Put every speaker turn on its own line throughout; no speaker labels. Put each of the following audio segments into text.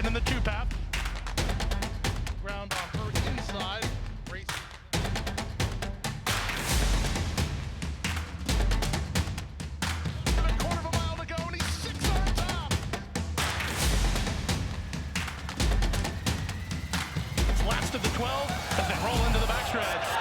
in the two path. Ground on her inside. Race. A quarter of a mile to go, and he's 6 on top. It's last of the 12 as they roll into the backstretch.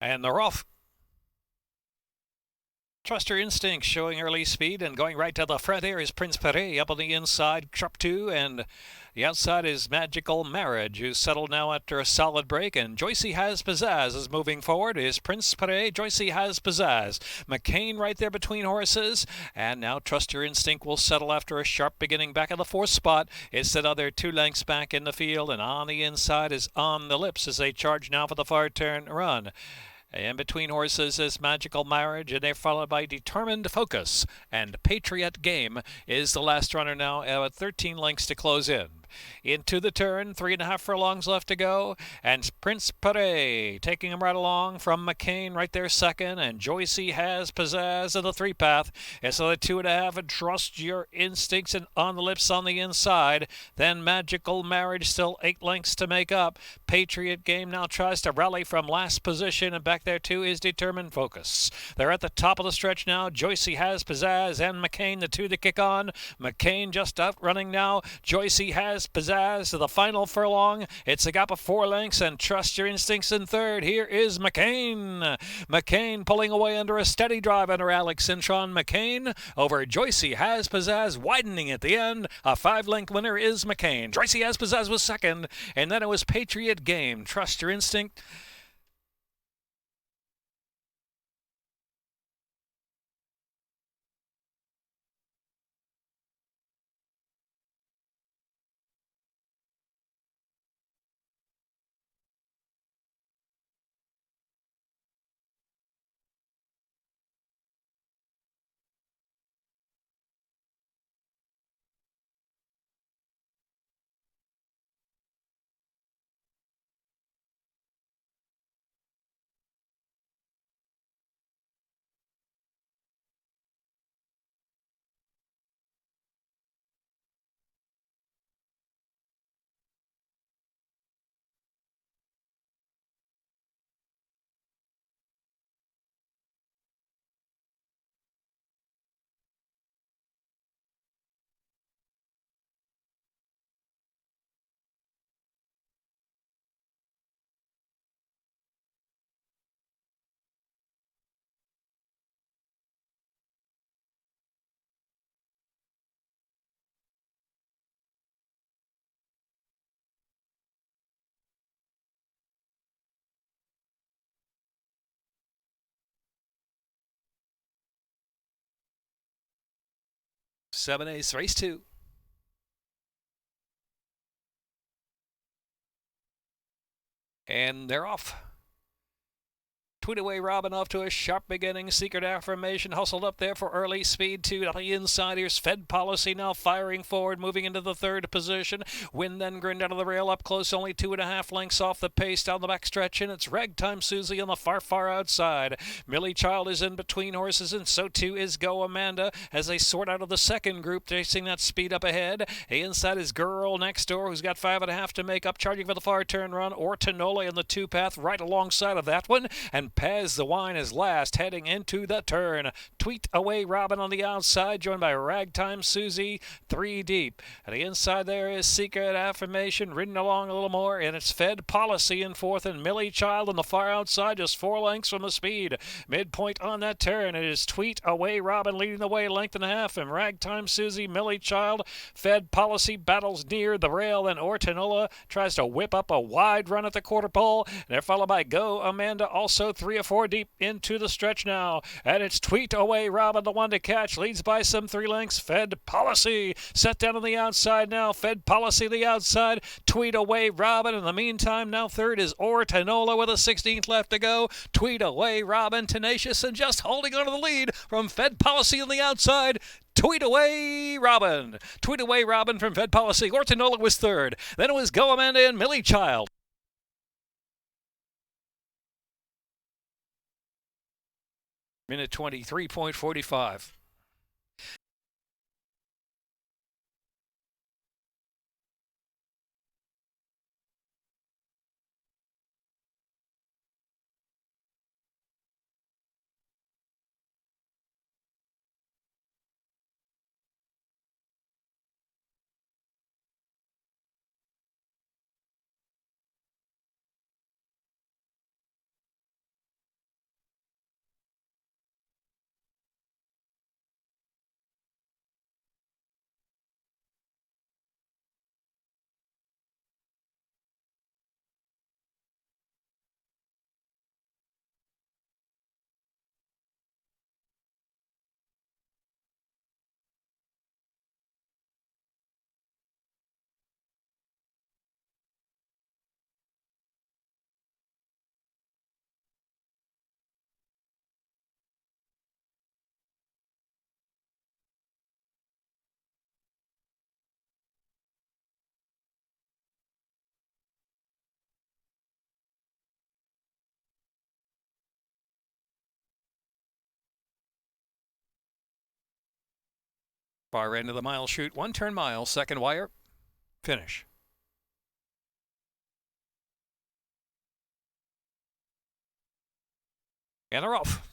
And they're off. Trust Your Instinct showing early speed and going right to the front. Here is Prince Pere up on the inside, Sharp 2, and the outside is Magical Marriage, who's settled now after a solid break. And Joycey Has Pizzazz is moving forward. Is Prince Pere, Joycey Has Pizzazz. McCain right there between horses. And now Trust Your Instinct will settle after a sharp beginning back in the fourth spot. It's the other 2 lengths back in the field, and on the inside is On the Lips as they charge now for the far turn run. In between horses is Magical Marriage, and they're followed by Determined Focus. And Patriot Game is the last runner now at 13 lengths to close in. Into the turn, 3.5 furlongs left to go, and Prince Pere taking him right along from McCain right there second, and Joycey Has Pizzazz in the 3 path. It's the 2.5, and Trust Your Instincts and On the Lips on the inside. Then Magical Marriage still 8 lengths to make up. Patriot Game now tries to rally from last position, and back there too is Determined Focus. They're at the top of the stretch now. Joycey Has Pizzazz and McCain, the 2 to kick on. McCain just outrunning now. Joycey Has Pizzazz to the final furlong. It's a gap of 4 lengths, and Trust Your Instincts in third. Here is McCain. McCain pulling away under a steady drive under Alex Cintron. McCain over Joycey Has Pizzazz, widening at the end. A 5-length winner is McCain. Joycey Has Pizzazz was second, and then it was Patriot Game. Trust Your Instinct. Seven Ace, race 2. And they're off. Tweetaway Robin off to a sharp beginning. Secret Affirmation hustled up there for early speed too. On the inside, here's Fed Policy now firing forward, moving into the 3rd position. Win then grinned out of the rail up close, only 2.5 lengths off the pace down the backstretch, and it's Ragtime Susie on the far outside. Millie Child is in between horses, and so too is Go Amanda as they sort out of the second group, chasing that speed up ahead. Inside is Girl Next Door, who's got 5.5 to make up, charging for the far turn run. Ortanola in the 2 path right alongside of that one, and Paz the Wine is last, heading into the turn. Tweet Away Robin on the outside, joined by Ragtime Susie, 3 deep. At the inside there is Secret Affirmation, ridden along a little more, and it's Fed Policy in 4th, and Millie Child on the far outside, just 4 lengths from the speed. Midpoint on that turn, it is Tweet Away Robin leading the way, 1.5 lengths, and Ragtime Susie, Millie Child, Fed Policy battles near the rail, and Ortanola tries to whip up a wide run at the quarter pole. They're followed by Go Amanda, also 3 or 4 deep into the stretch now. And it's Tweet Away Robin, the one to catch. Leads by some 3 lengths. Fed Policy set down on the outside now. Fed Policy the outside. Tweet Away Robin. In the meantime, now third is Ortanola with a 16th left to go. Tweet Away Robin, tenacious and just holding on to the lead from Fed Policy on the outside. Tweet Away Robin. Tweet Away Robin from Fed Policy. Ortanola was third. Then it was Go Amanda and Millie Child. Minute 23.45. Far end of the mile chute, 1 turn mile, second wire, finish. And they're off.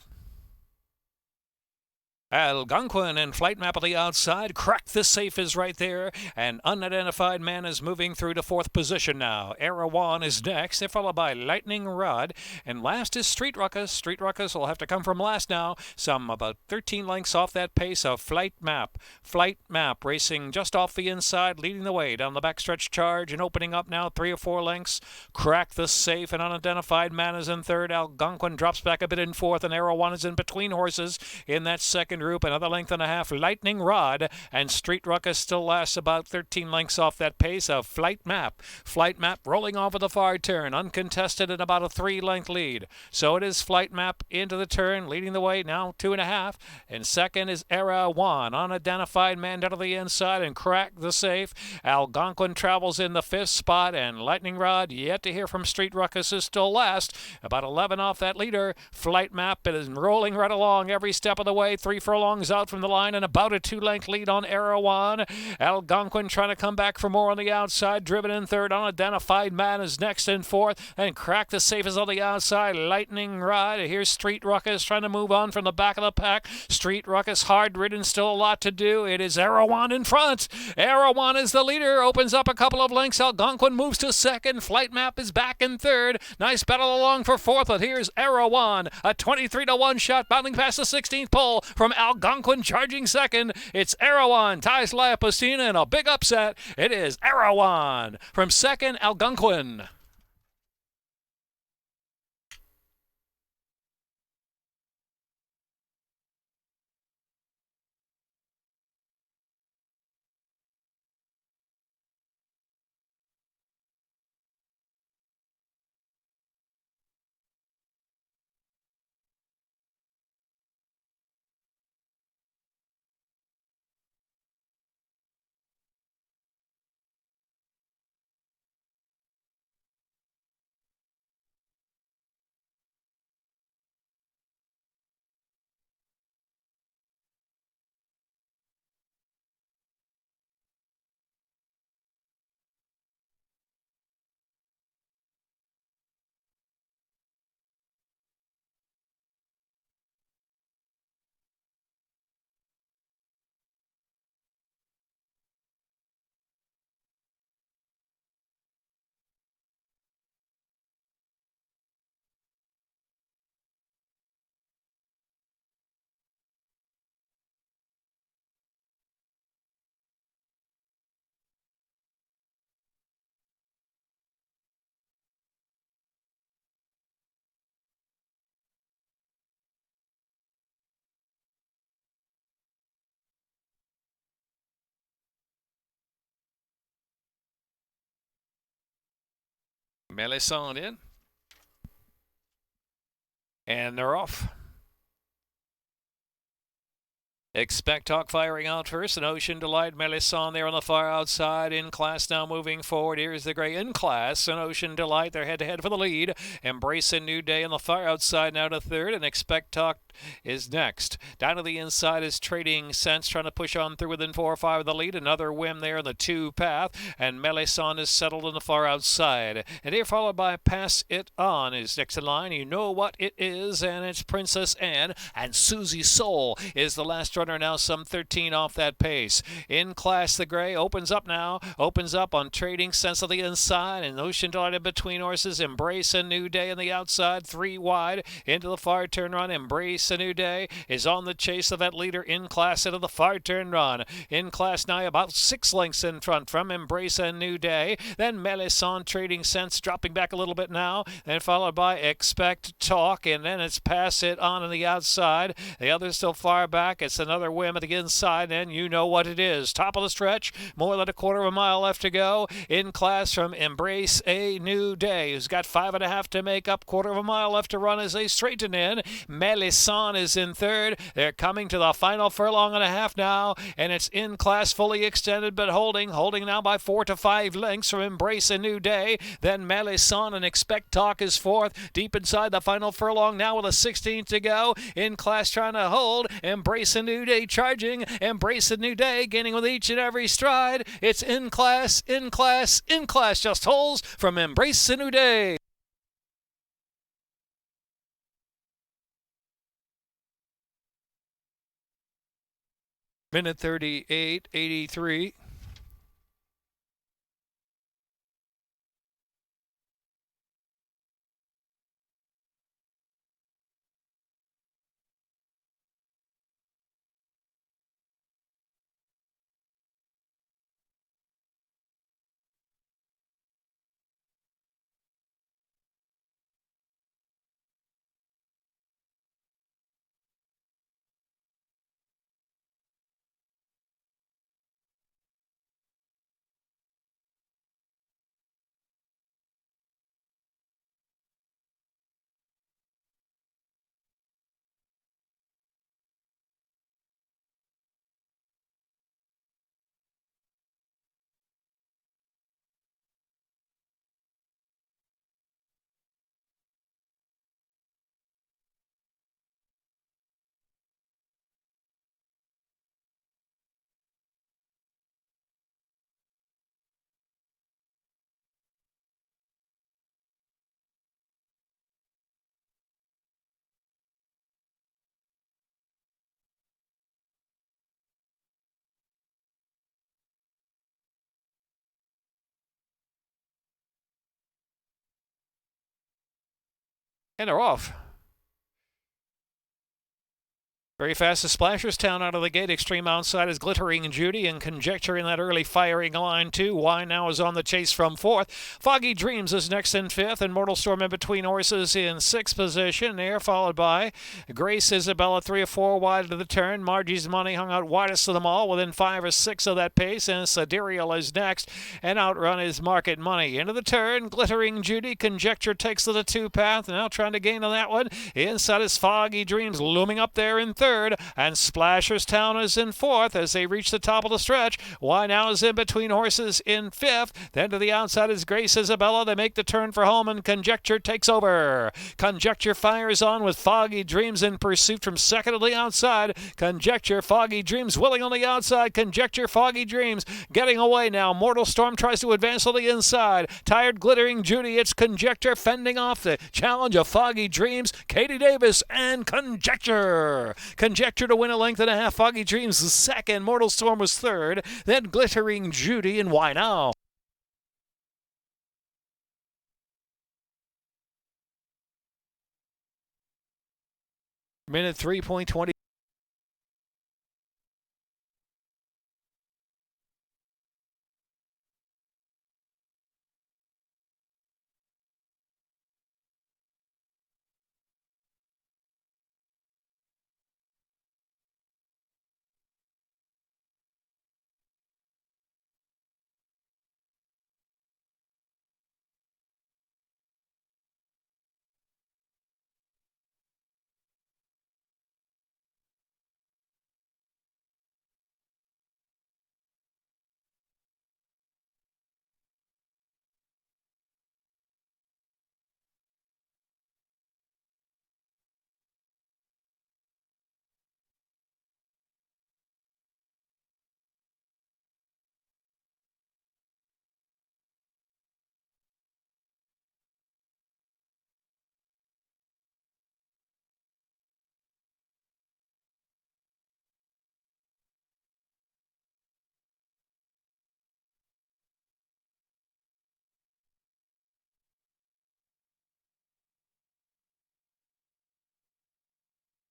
Algonquin and Flight Map on the outside. Crack the Safe is right there. An unidentified man is moving through to 4th position now. Erawan is next. They're followed by Lightning Rod. And last is Street Ruckus. Street Ruckus will have to come from last now. Some about 13 lengths off that pace of Flight Map. Flight Map racing just off the inside, leading the way down the backstretch charge and opening up now 3 or 4 lengths. Crack the Safe. An unidentified man is in third. Algonquin drops back a bit in fourth. And Erawan is in between horses in that second group. Another length and a half. Lightning Rod and Street Ruckus still lasts about 13 lengths off that pace of Flight Map. Flight Map rolling off of the far turn, uncontested in about a 3-length lead. So it is Flight Map into the turn, leading the way now 2.5. And second is Erawan, unidentified man down to the inside and Crack the Safe. Algonquin travels in the 5th spot, and Lightning Rod, yet to hear from Street Ruckus, is still last. About 11 off that leader. Flight Map, it is rolling right along every step of the way. 3 furlongs out from the line and about a 2-length lead on Erawan. Algonquin trying to come back for more on the outside. Driven in third. Unidentified man is next in fourth. And Crack the Safe is on the outside. Lightning Rod. Here's Street Ruckus trying to move on from the back of the pack. Street Ruckus hard ridden, still a lot to do. It is Erawan in front. Erawan is the leader. Opens up a couple of lengths. Algonquin moves to second. Flight Map is back in third. Nice battle along for fourth. But here's Erawan. A 23-1 shot bounding past the 16th pole from Algonquin charging second. It's Erawan ties La Piscina in a big upset. It is Erawan from second, Algonquin. Melisande in. And they're off. Expect Talk firing out first. An Ocean Delight, Melisande there on the far outside. In Class now moving forward. Here's the gray In Class. An Ocean Delight. They're head-to-head for the lead. Embrace a New Day on the far outside now to third. And Expect Talk is next. Down to the inside is Trading Sense trying to push on through within 4 or 5 of the lead. Another whim there in the 2 path. And Melisande is settled on the far outside. And here followed by Pass It On is next in line. You know what it is. And it's Princess Anne. And Susie Soul is the last runner now, some 13 off that pace. In Class, the gray opens up now. Opens up on Trading Sense of the inside. And Ocean Delight in between horses. Embrace a New Day on the outside. 3 wide into the far turn run. Embrace a New Day is on the chase of that leader In Class into the far turn run. In Class now about 6 lengths in front from Embrace a New Day. Then Melisande, Trading Sense dropping back a little bit now. Then followed by Expect Talk. And then it's Pass It On the outside. The other's still far back. It's another whim at the inside, and you know what it is. Top of the stretch, more than a quarter of a mile left to go. In Class from Embrace a New Day, who's got 5.5 to make up. Quarter of a mile left to run as they straighten in. Melisande is in third. They're coming to the final furlong and a half now, and it's In Class fully extended, but holding now by 4 to 5 lengths from Embrace a New Day. Then Melisande and Expect Talk is fourth. Deep inside the final furlong now with a 16 to go. In Class trying to hold. Embrace a New Day charging. Embrace a New Day gaining with each and every stride. It's In Class, In Class, In Class just holds from Embrace a New Day. Minute 38:83. And they're off. Very fast to Splasherstown out of the gate. Extreme outside is Glittering Judy and Conjecture in that early firing line too. Wine now is on the chase from fourth. Foggy Dreams is next in fifth, and Mortal Storm in between horses in sixth position. There followed by Grace Isabella 3 or 4 wide of the turn. Margie's Money hung out widest of them all within 5 or 6 of that pace, and Sidereal is next. And outrun is Market Money. Into the turn, Glittering Judy. Conjecture takes to the 2 path, now trying to gain on that one. Inside is Foggy Dreams looming up there in third, and Splasherstown is in fourth as they reach the top of the stretch. Why now is in between horses in fifth. Then to the outside is Grace Isabella. They make the turn for home, and Conjecture takes over. Conjecture fires on with Foggy Dreams in pursuit from second to the outside. Conjecture, Foggy Dreams willing on the outside. Conjecture, Foggy Dreams getting away now. Mortal Storm tries to advance on the inside. Tired Glittering Judy. It's Conjecture fending off the challenge of Foggy Dreams, Katie Davis, and Conjecture. Conjecture to win a length and a half. Foggy Dreams was second. Mortal Storm was third. Then Glittering Judy, and why now? Minute 3.20.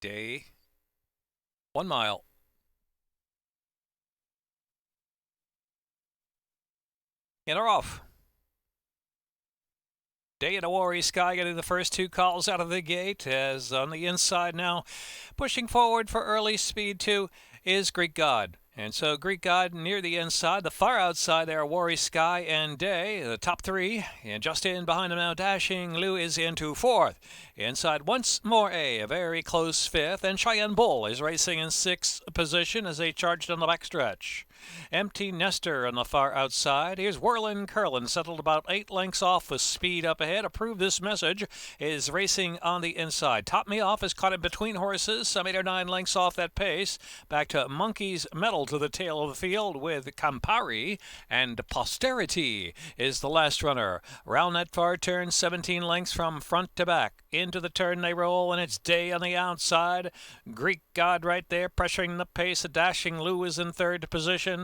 Day, 1 mile. And are off. Day in a Warrior Sky getting the first 2 calls out of the gate, as on the inside now, pushing forward for early speed 2 is Greek God. And so Greek God near the inside. The far outside there, Warrior Sky and Day, the top 3. And just in behind him now, Dashing Lou is into 4th. Inside once more a very close 5th. And Cheyenne Bull is racing in 6th position as they charged on the backstretch. Empty Nester on the far outside. Here's Whirlin' Curlin, settled about 8 lengths off with speed up ahead. Approve This Message is racing on the inside. Top Me Off is caught in between horses, some 8 or 9 lengths off that pace. Back to Monkey's Medal to the tail of the field with Campari, and Posterity is the last runner. Round that far turn, 17 lengths from front to back. Into the turn they roll, and it's Day on the outside. Greek God right there pressuring the pace. A Dashing Lou is in 3rd position.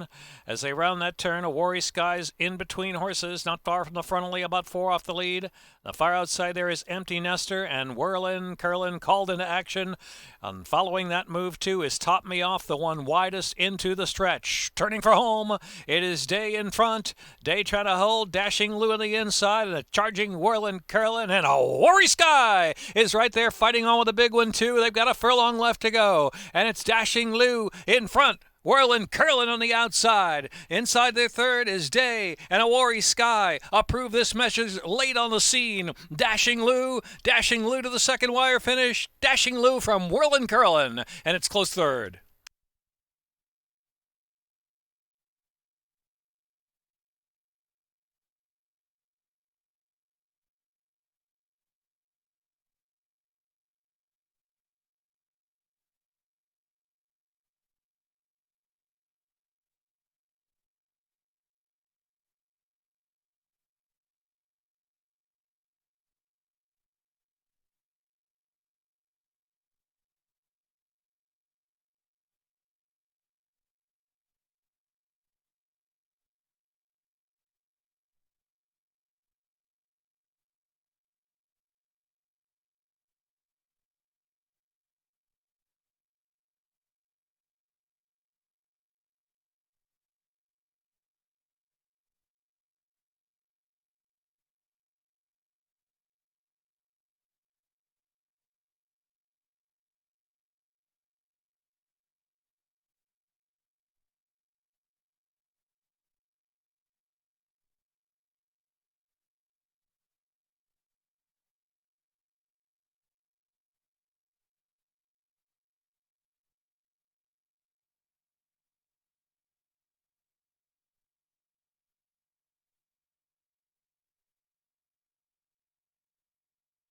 As they round that turn, a Warrior Sky's in between horses, not far from the front, only about 4 off the lead. The far outside there is Empty Nester, and Whirlin' Curlin called into action. And following that move too is Top Me Off, the one widest into the stretch. Turning for home, it is Day in front. Day trying to hold, Dashing Lou on the inside, and a charging Whirlin' Curlin, and a Warrior Sky is right there fighting on with a big one too. They've got a furlong left to go, and it's Dashing Lou in front. Whirlin' Curlin on the outside. Inside their 3rd is Day and a Warrior Sky. Approve This Message late on the scene. Dashing Lou to the 2nd wire finish. Dashing Lou from Whirlin' Curlin, and it's close 3rd.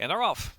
And they're off.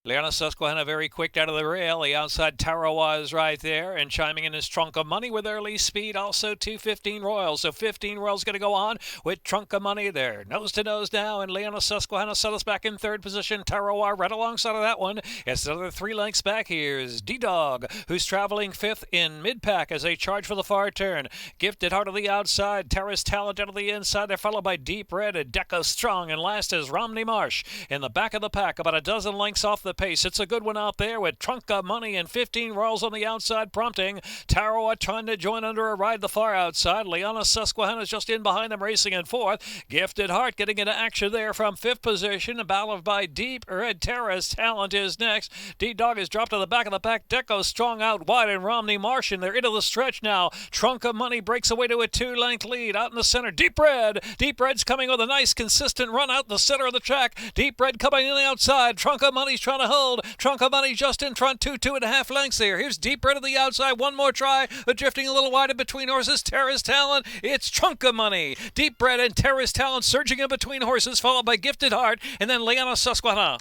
Leona Susquehanna very quick out of the rail. The outside Tarawa is right there and chiming in his Trunk of Money with early speed. Also 2:15 Royal. So 15 Royal's going to go on with Trunk of Money there. Nose to nose now, and Leona Susquehanna settles back in 3rd position. Tarawa right alongside of that one. It's another 3 lengths back. Here's D-Dog, who's traveling 5th in mid-pack as they charge for the far turn. Gifted Heart of the outside. Terrace Talent out of the inside. They're followed by Deep Red and Deco Strong. And last is Romney Marsh in the back of the pack, about a dozen lengths off the pace. It's a good one out there with Trunk of Money and 15 Royals on the outside prompting. Tarawa trying to join under a ride the far outside. Leona Susquehanna's just in behind them racing in 4th. Gifted Heart getting into action there from 5th position. Ballad by Deep Red. Terrace Talent is next. D-Dog is dropped to the back of the pack. Deco Strong out wide, and Romney Marsh, and they're into the stretch now. Trunk of Money breaks away to a 2-length lead. Out in the center, Deep Red. Deep Red's coming with a nice consistent run out in the center of the track. Deep Red coming in the outside. Trunk of Money's trying to hold. Trunk of Money just in front, 2.5 lengths there. Here's Deep Red of the outside. One more try, but drifting a little wide in between horses. Terrace Talent. It's Trunk of Money. Deep Red and Terrace Talent surging in between horses, followed by Gifted Heart, and then Leona Susquehanna.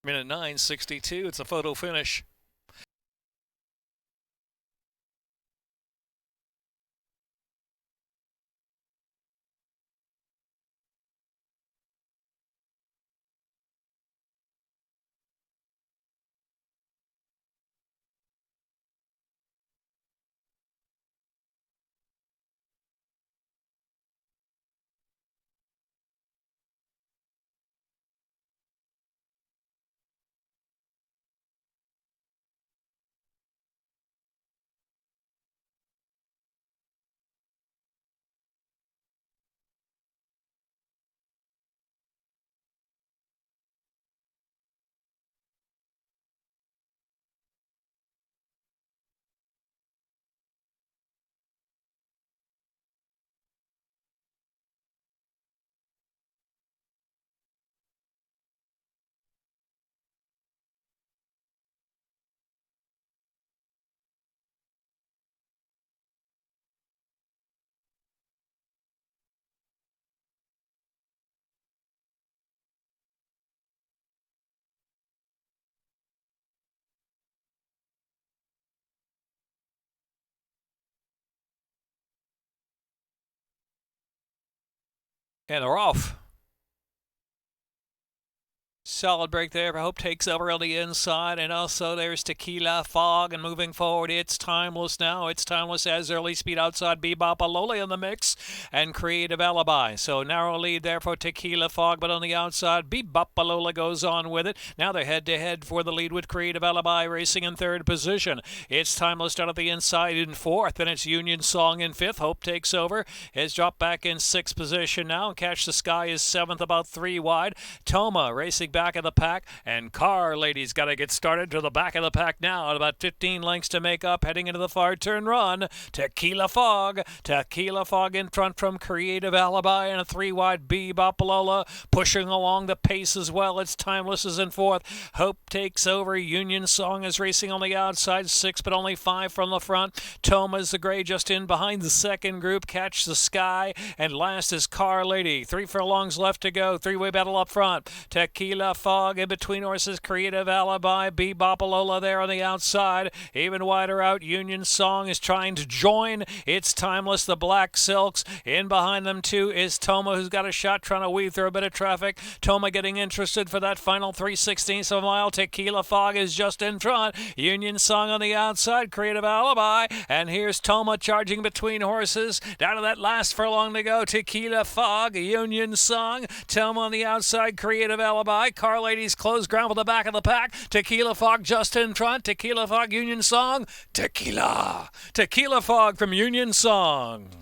Minute 9:62. It's a photo finish. And they're off. Solid break there. Hope takes over on the inside. And also there's Tequila, Fog, and moving forward, it's Timeless now. It's Timeless as early speed outside. Bebop Alola in the mix. And Creative Alibi. So narrow lead there for Tequila, Fog, but on the outside, Bebop Alola goes on with it. Now they're head-to-head for the lead with Creative Alibi racing in third position. It's Timeless down at the inside in fourth. And it's Union Song in fifth. Hope takes over. Has dropped back in sixth position now. Catch the Sky is seventh, about 3 wide. Toma racing back of the pack, and Car Lady's got to get started to the back of the pack now at about 15 lengths to make up, heading into the far turn run. Tequila Fog in front from Creative Alibi, and a 3 wide Bebop Alola pushing along the pace as well. It's Timeless is in fourth. Hope takes over. Union Song is racing on the outside, 6 but only 5 from the front. Toma's the gray just in behind the second group. Catch the Sky, and last is Car Lady. 3 furlongs left to go. 3-way battle up front. Tequila Fog in between horses. Creative Alibi. Bebop Alola there on the outside. Even wider out, Union Song is trying to join. It's Timeless, the Black Silks. In behind them too is Toma, who's got a shot trying to weave through a bit of traffic. Toma getting interested for that final 3/16 of a mile. Tequila Fog is just in front. Union Song on the outside. Creative Alibi. And here's Toma charging between horses. Down to that last furlong to go. Tequila Fog, Union Song. Toma on the outside. Creative Alibi. Car Ladies close ground with the back of the pack. Tequila Fog just in front. Tequila Fog, Union Song. Tequila Fog from Union Song.